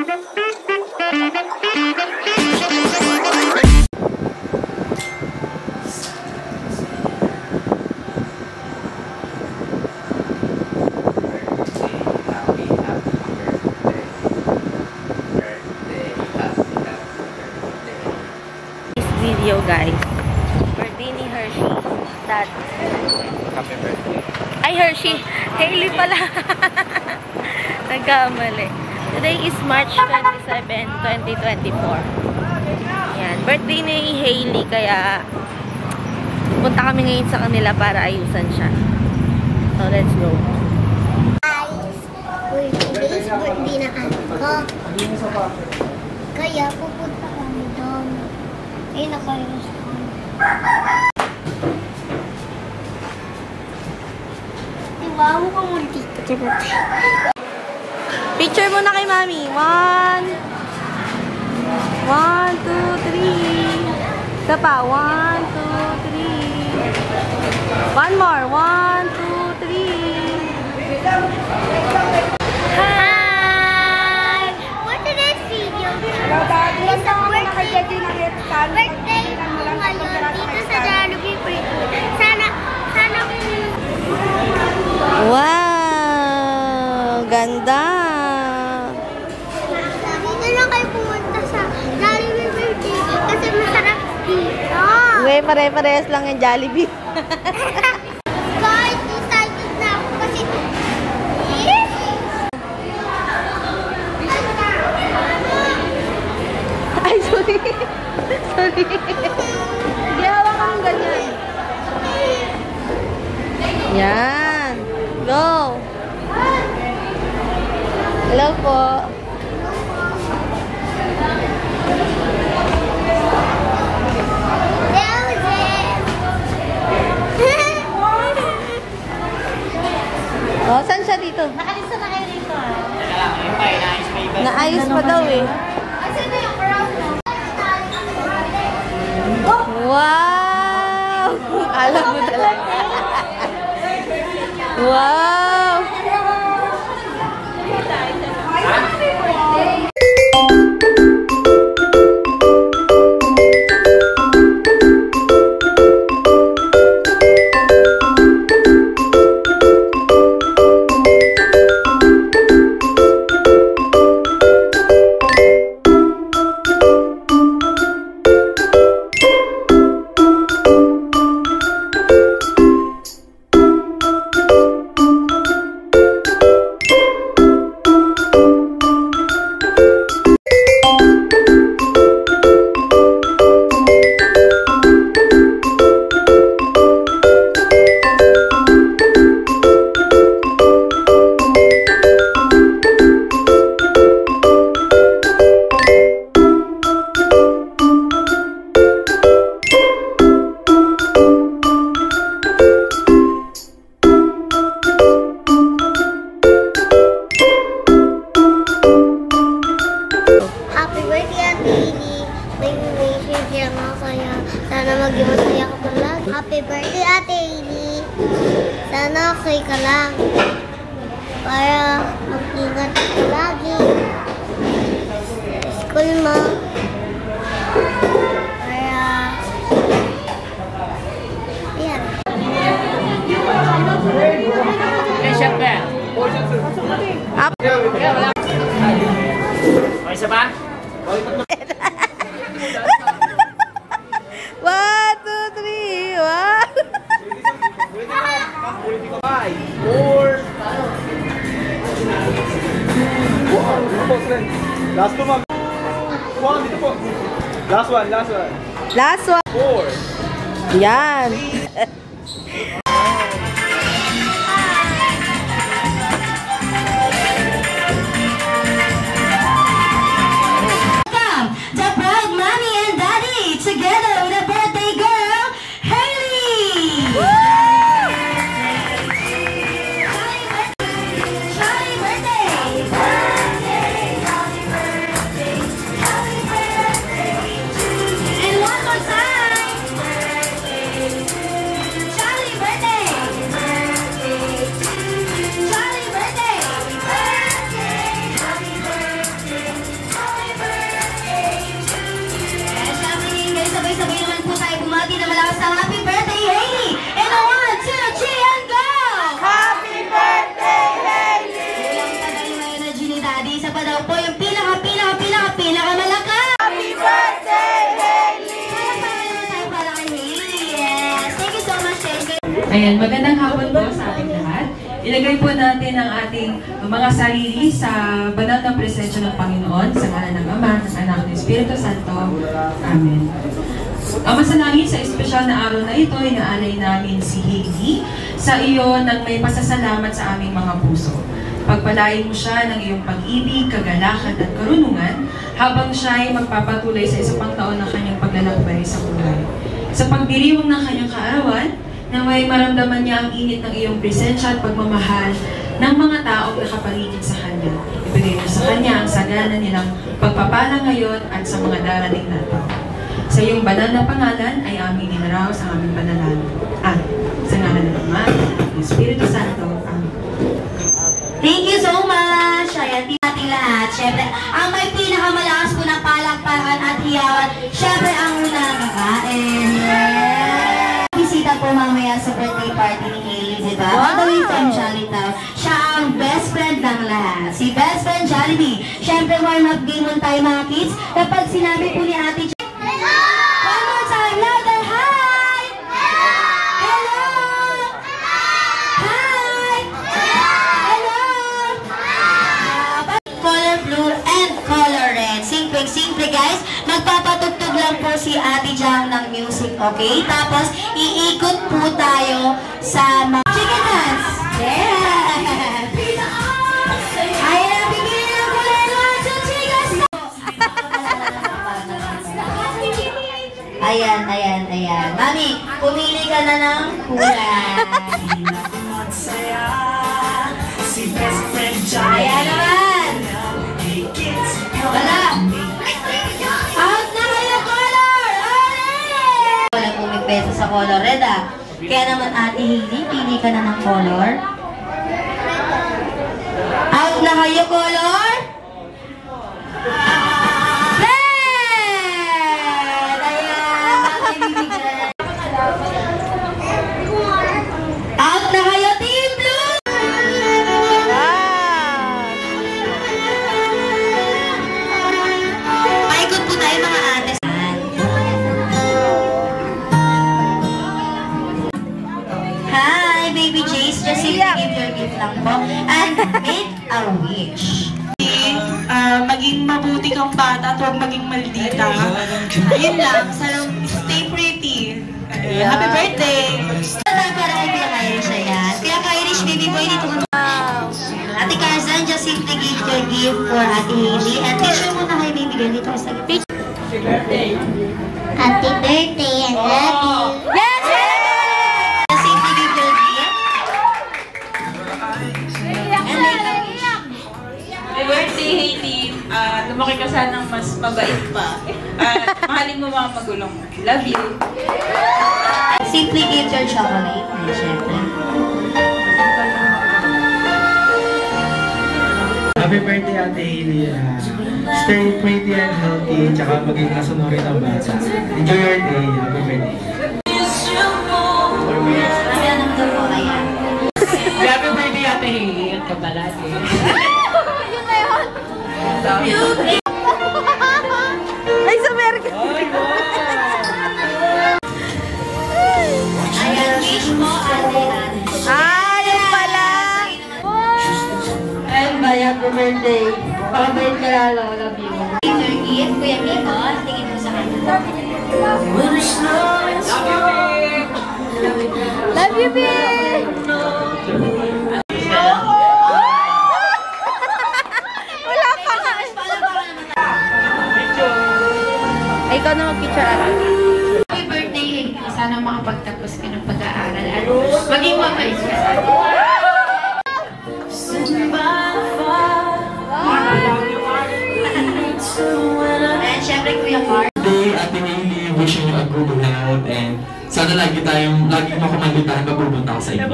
Video guys, birthday ni Hershey. Dad. Happy birthday. Ay, Hershey. Hailey pala. Nagkamali. Today is March 27, 2024. Yan. Birthday ni Hailey, kaya punta kami ngayon sa kanila para ayusan siya. So, let's go. Guys, today's birthday na ko. Kaya pupunta kami doon. Ayun, nakalimus ko. Diba? Mukhang multi. Picture muna kay Mami. 1, 2, 3. Isa pa. 1, 2, 3. One more. 1, 2, 3. Hi! For today's video, is a birthday ko ngayon dito sa Jollibee Frito. Sana Wow! Ganda! dito lang kayo pumunta sa Jollibee Frito kasi masarap dito. Uwe, pare-parehas lang yung Jollibee. Guys, excited na ako kasi Ay, sorry. Sorry. Gawa kang ganyan. Yan. Go. Hello po. Oh, saan siya dito? Nakalista na kayo dito Naayos pa daw eh. Asan na yung crowd na? Wow! Alam mo talaga. Wow! Happy birthday, Ate Ini. May message lang ako sa'yo. Sana maging masaya ka palagi. Happy birthday, Ate Ini. Sana okay ka lang. Para mag-ingat ka palagi. School mo. Para... Ayan. Up. Isa pa? 1, 2, 3. Wow! 4. Last one. Dito po. Last one. Last one. 4. Yan. The bride, mommy, and daddy together with a birthday girl, Hailey. Happy birthday! Happy birthday! Happy birthday! And one more time! Happy birthday! isa pa daw po yung pinakamalakas! Happy birthday, Hailey! Para kay Hailey, yes! Thank you so much, Hailey! Ayan, magandang hapon po sa ating lahat. Ilagay po natin ang ating mga sarili sa banal na presensya ng Panginoon, sa ngalan ng Ama, ng Anak, ng Espiritu Santo. Amen. Ama sa langit, sa espesyal na araw na ito, inaalay namin si Hailey sa iyo nang may pasasalamat sa aming mga puso. Pagpalain mo siya ng iyong pag-ibig, kagalakan at karunungan habang siya ay magpapatuloy sa isa pang taon ng kanyang paglalakbay sa buhay. Sa pagdiriwang ng kanyang kaarawan, na may maramdaman niya ang init ng iyong presensya at pagmamahal ng mga taong nakapaligid sa kanya. Ibigay mo sa kanya ang sagana nilang pagpapala ngayon at sa mga darating na taon. Sa iyong banal na pangalan ay aming inaraw sa aming panalangin. At sa ngalan ng Ama, ng Espiritu Santo. Amen. Thank you so much! Ayan, ating lahat. Siyempre, ang may pinakamalakas po na palakpakan at hiyawan, siyempre ang unang kakain. Bisita po mamaya sa birthday party ni Hailey, diba? All the way from Jollitown. Siya ang best friend ng lahat. Si best friend Jollibee. Siyempre, warm-up game muna tayo mga kids. Kapag sinabi po ni Ate one more time, louder, hi! Hello! Hi! Hello! Color blue and color red. Simple guys. Magpapatugtog lang po si Ate Jam ng music, okay? Tapos, iikot po tayo sa mga chicken dance. Yeah! Ayan, bibili ng kulay ng chichigas. Ayan. Mami, pumili ka na ng kulay. Ayan naman. Wala. Out na kayo, color! Orange! Wala pong peso sa color red, ah. Kaya naman, Ate Hailey, pili ka na ng color. Out na kayo, color! Red! Ayan! Out na kayo, Team Blue! Paikot po tayo, mga ate. Hi, Baby Jace. Just simply give your gift lang po. And make a wish. Maging mabuti kang bata at huwag maging maldita. Yun lang. Stay pretty. Happy birthday! Para kay Kuya Irish, ayan. Kuya Irish, baby boy, dito ka. Ate Karzan, just simply give your gift for Ate Hailey. And picture mo na kay baby girl dito sa gitna. Happy birthday, I love you. Yes! Just simply give your gift. And make a wish. Happy birthday, Hailey! Lumaki ka sanang mas mabait pa. Mahalin mo mga magulang mo. Love you! Simply give your chocolate. Ayan, syempre. Happy birthday, Ate Hailey. Stay pretty and healthy, tsaka maging nasunurin ang bata. Enjoy your day. Happy birthday. Ayan naman daw po, ayan. Happy birthday, Ate Hailey! At kabalati. Ay, sa America! Ayan, wish mo, Ate. Ayun pala! And by happy birthday. Pakabait ka lalo, love you. Give your gift, Kuya Mimo. Tingin mo sa kanya. Love you, babe! Wala pa nga! Ay, ikaw na mag-picture ata. Happy birthday, Hailey. Sana makapagtapos ka ng pag-aaral at maging mabait ka sa atin. And syempre, Kuya Carl. Today, Ate Hailey, wishing you a good health and sana lagi makamalitaan pag pupunta ako sa inyo.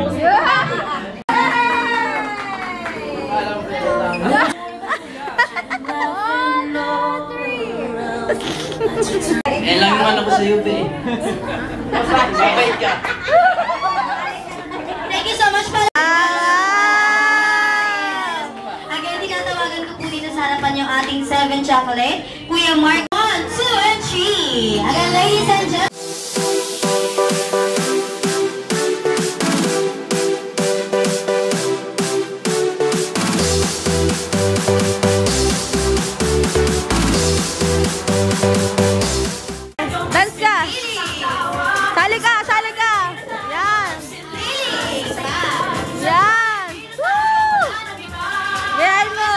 Eh, lang naman ako sa'yo, be. Mabait ka. Thank you so much pala. Again, tinatawa tatawagan ko po dito sa harapan yung ating 7 chocolate. Kuya Mark, 1, 2, and 3. Again, ladies and gentlemen. Dance ka! Sali ka! Sali ka! Yan! Yan! Woo! Yan mo!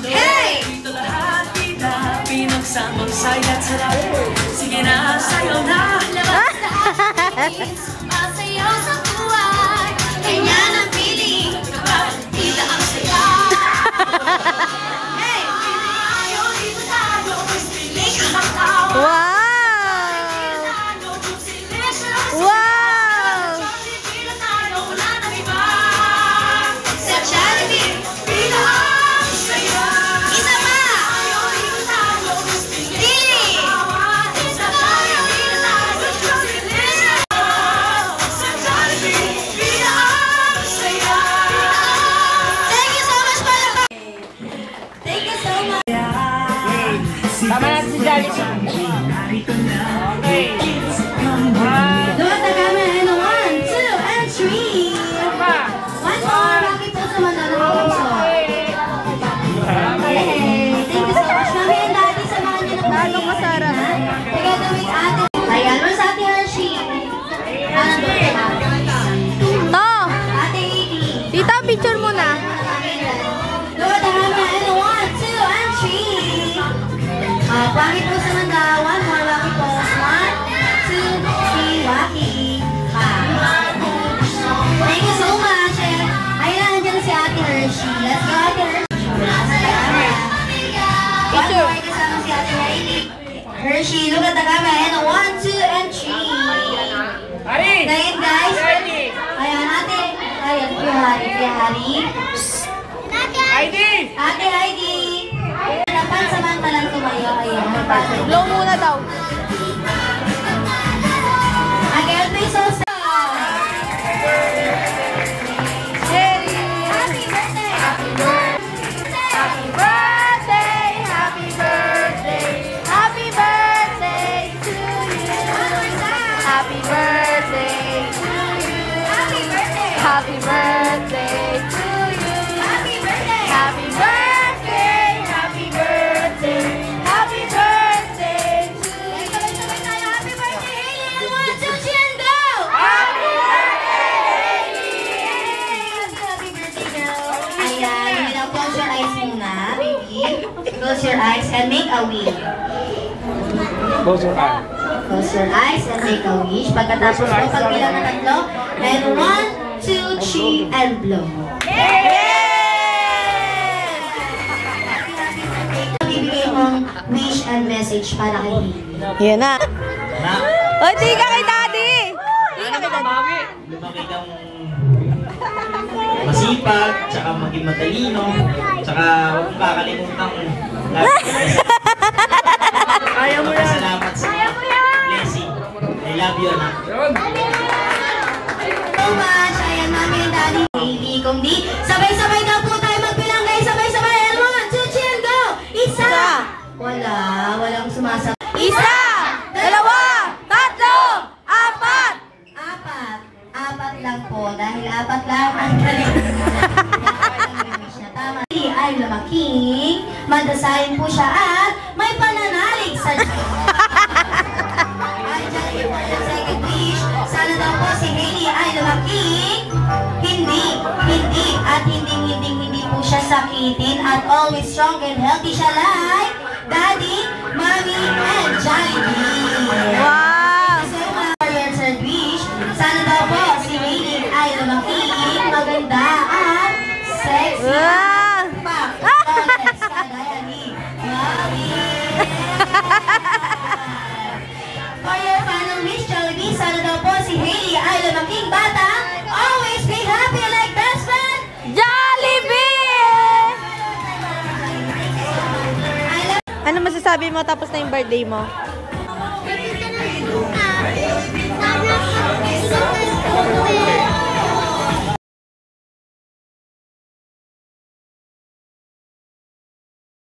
Hey! Sige na, sayo na. Masayaw sa buhay, ganyan ang feeling kapag tila ang saya. Hey! Wow! Wow! Sa Jollibee, isa pa! Dili! Thank you so much, Pala. Thank you so much. Tama natin si Jolly. Okay. Doon na kami. 1, 2, and 3. One more. Bakit po sa Mandala Puso? Hey, thank you so much. Mami and Daddy, samahan niyo na po Lalo masarap. together with Ate. Ayan, where's Ate Hershey? Ano doon kay Ate? To! Ate Edie. Tita, picture mo na. Doon na kami. 1, 2, and 3. Bakit po sa Mandala? One more. Bakit po? 1, 2, 3. Waki. Thank you so much. Ayun na, nandiyan si Ate Hershey. Let's go, Ate Hershey. One more, kasama si Ate Hershey. Hershey, look at the camera. 1, 2, and 3. Ngayon, guys. Ayan, Ate. Ayan, Kuya Hari. Kuya Hari. Ate Heidi. Dapat samantalang tumayo. Ayan. Blow muna daw. Again, please also. Happy birthday! Happy birthday! Happy birthday! Happy birthday to you! Happy birthday to you! Happy birthday! Happy birthday to you! Happy birthday! Happy birthday! Happy birthday! Happy birthday to you! Sabay-sabay tayo. Happy birthday, Hailey! 1, 2, 3, and go! Happy birthday, Happy birthday, girl! Ayan, now close your eyes muna, baby. Close your eyes and make a wish. Close your eyes. Close your eyes and make a wish. Pagkatapos mo, pagbilang na 3, and 1, 2, 3, and blow. Bibigay mong wish and message para kay Hailey. Yan na. O, di ka kay Daddy! Di ka kay Daddy. Lumaki kang masipag, tsaka maging matalino, tsaka huwag mong kakalimutan Kaya mo yan. Salamat sa blessing. I love you, anak. So much. Ayan, Mami and Daddy. Hailey, kung di, sabay-sabay na po tayo magbilang, guys. Sabay-sabay. And 1, 2, 3, and go! Isa! Wala. Walang sumasagot. Isa! Dalawa! Tatlo! Apat! Apat lang po. Dahil 4 lang ang galing. Tama. Ay lumaking, madasayin po siya at may pananalig sa ay dyan po ng second wish. Sana daw po si Hailey ay lumaking, hindi po siya sakitin at always strong and healthy siya like Daddy, Mommy, and Jollibee. Wow! So for your third wish, sana daw po si Hailey ay lumaking, maganda at sexy. Wow! For your final wish, Jollibee, sana daw po si Hailey ay lumaking bata. Always be happy like best friend. Jollibee! Ano masasabi mo tapos na yung birthday mo? Sana Happy birthday.